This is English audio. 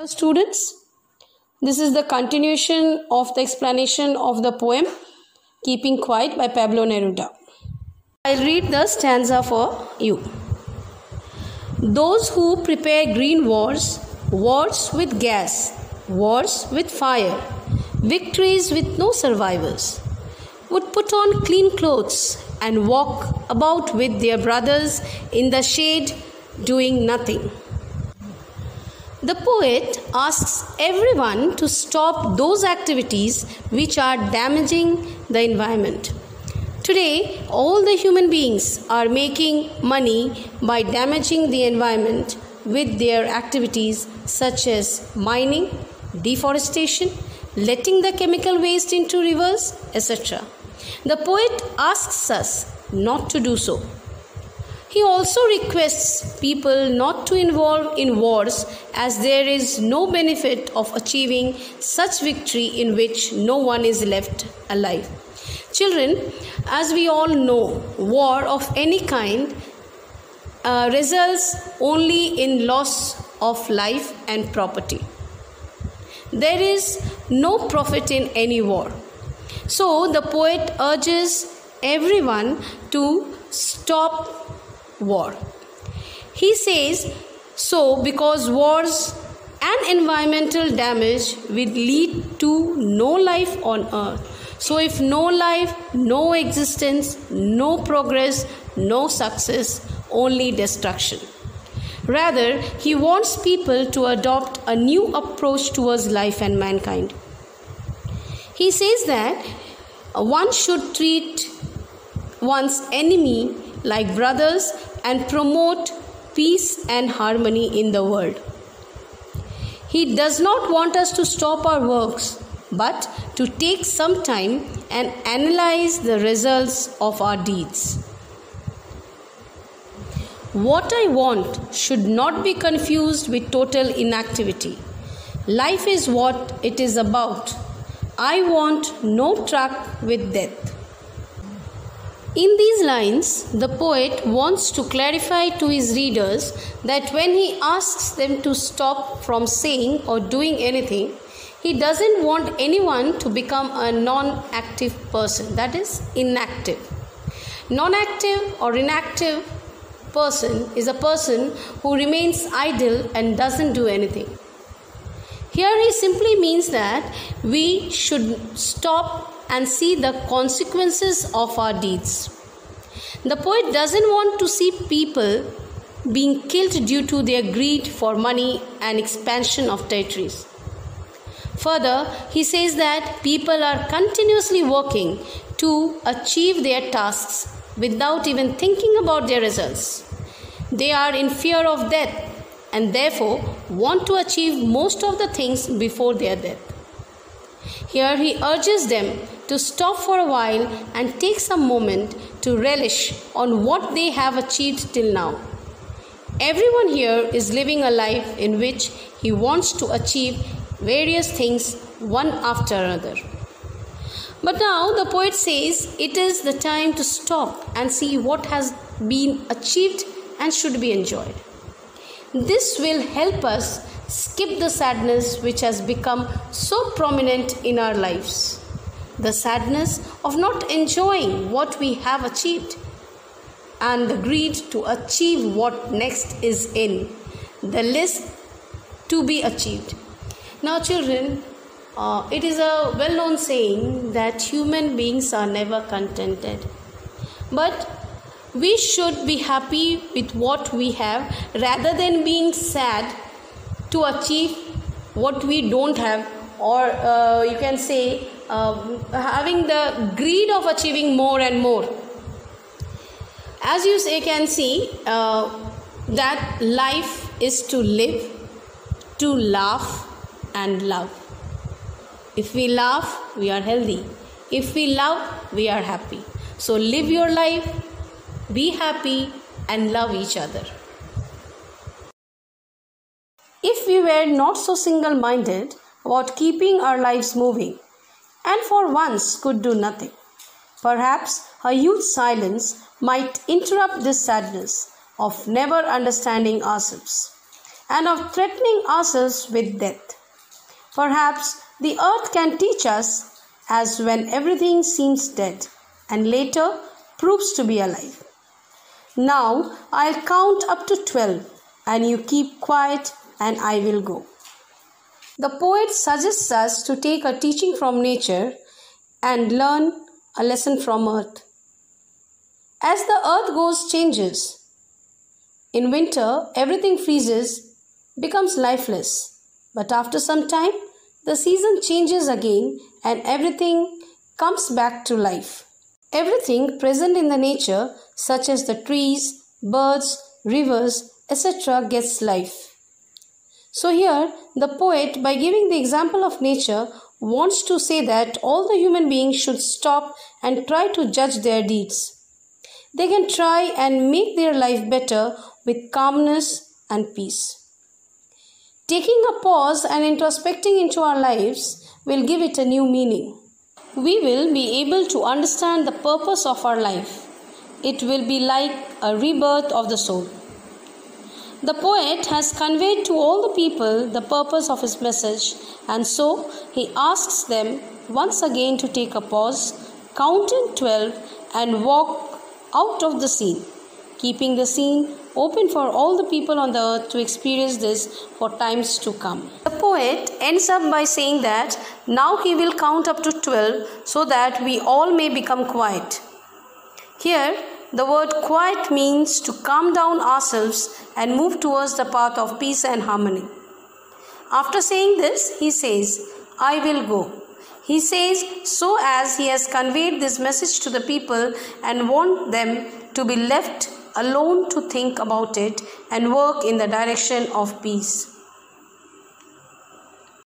Hello students, this is the continuation of the explanation of the poem Keeping Quiet by Pablo Neruda. I'll read the stanza for you. Those who prepare green wars, wars with gas, wars with fire, victories with no survivors, would put on clean clothes and walk about with their brothers in the shade doing nothing. The poet asks everyone to stop those activities which are damaging the environment. Today, all the human beings are making money by damaging the environment with their activities such as mining, deforestation, letting the chemical waste into rivers, etc. The poet asks us not to do so. He also requests people not to involve in wars as there is no benefit of achieving such victory in which no one is left alive. Children, as we all know, war of any kind results only in loss of life and property. There is no profit in any war. So the poet urges everyone to stop war. He says so because wars and environmental damage will lead to no life on earth. So if no life, no existence, no progress, no success, only destruction. Rather, he wants people to adopt a new approach towards life and mankind. He says that one should treat one's enemy like brothers and promote peace and harmony in the world. He does not want us to stop our works, but to take some time and analyze the results of our deeds. What I want should not be confused with total inactivity. Life is what it is about. I want no truck with death. In these lines, the poet wants to clarify to his readers that when he asks them to stop from saying or doing anything, he doesn't want anyone to become a non-active person, that is, inactive. Non-active or inactive person is a person who remains idle and doesn't do anything. Here he simply means that we should stop and see the consequences of our deeds. The poet doesn't want to see people being killed due to their greed for money and expansion of territories. Further, he says that people are continuously working to achieve their tasks without even thinking about their results. They are in fear of death and therefore want to achieve most of the things before their death. Here he urges them to stop for a while and take some moment to relish on what they have achieved till now. Everyone here is living a life in which he wants to achieve various things one after another. But now the poet says it is the time to stop and see what has been achieved and should be enjoyed. This will help us skip the sadness which has become so prominent in our lives. The sadness of not enjoying what we have achieved and the greed to achieve what next is in the list to be achieved. Now children, it is a well-known saying that human beings are never contented. But we should be happy with what we have rather than being sad to achieve what we don't have, or you can say having the greed of achieving more and more. As you can see that life is to live, to laugh and love. If we laugh, we are healthy. If we love, we are happy. So live your life, be happy and love each other. If we were not so single-minded about keeping our lives moving and for once could do nothing, perhaps a huge silence might interrupt this sadness of never understanding ourselves. and of threatening ourselves with death. Perhaps the earth can teach us as when everything seems dead and later proves to be alive. Now I'll count up to 12 and you keep quiet and I will go. The poet suggests us to take a teaching from nature and learn a lesson from earth. As the earth goes changes. In winter, everything freezes, becomes lifeless. But after some time, the season changes again and everything comes back to life. Everything present in the nature, such as the trees, birds, rivers, etc., gets life. So here, the poet, by giving the example of nature, wants to say that all the human beings should stop and try to judge their deeds. They can try and make their life better with calmness and peace. Taking a pause and introspecting into our lives will give it a new meaning. We will be able to understand the purpose of our life. It will be like a rebirth of the soul. The poet has conveyed to all the people the purpose of his message, and so he asks them once again to take a pause, count in 12 and walk out of the scene, keeping the scene open for all the people on the earth to experience this for times to come. The poet ends up by saying that now he will count up to 12 so that we all may become quiet. Here, the word quiet means to calm down ourselves and move towards the path of peace and harmony. After saying this, he says, I will go. He says so as he has conveyed this message to the people and want them to be left alone to think about it and work in the direction of peace.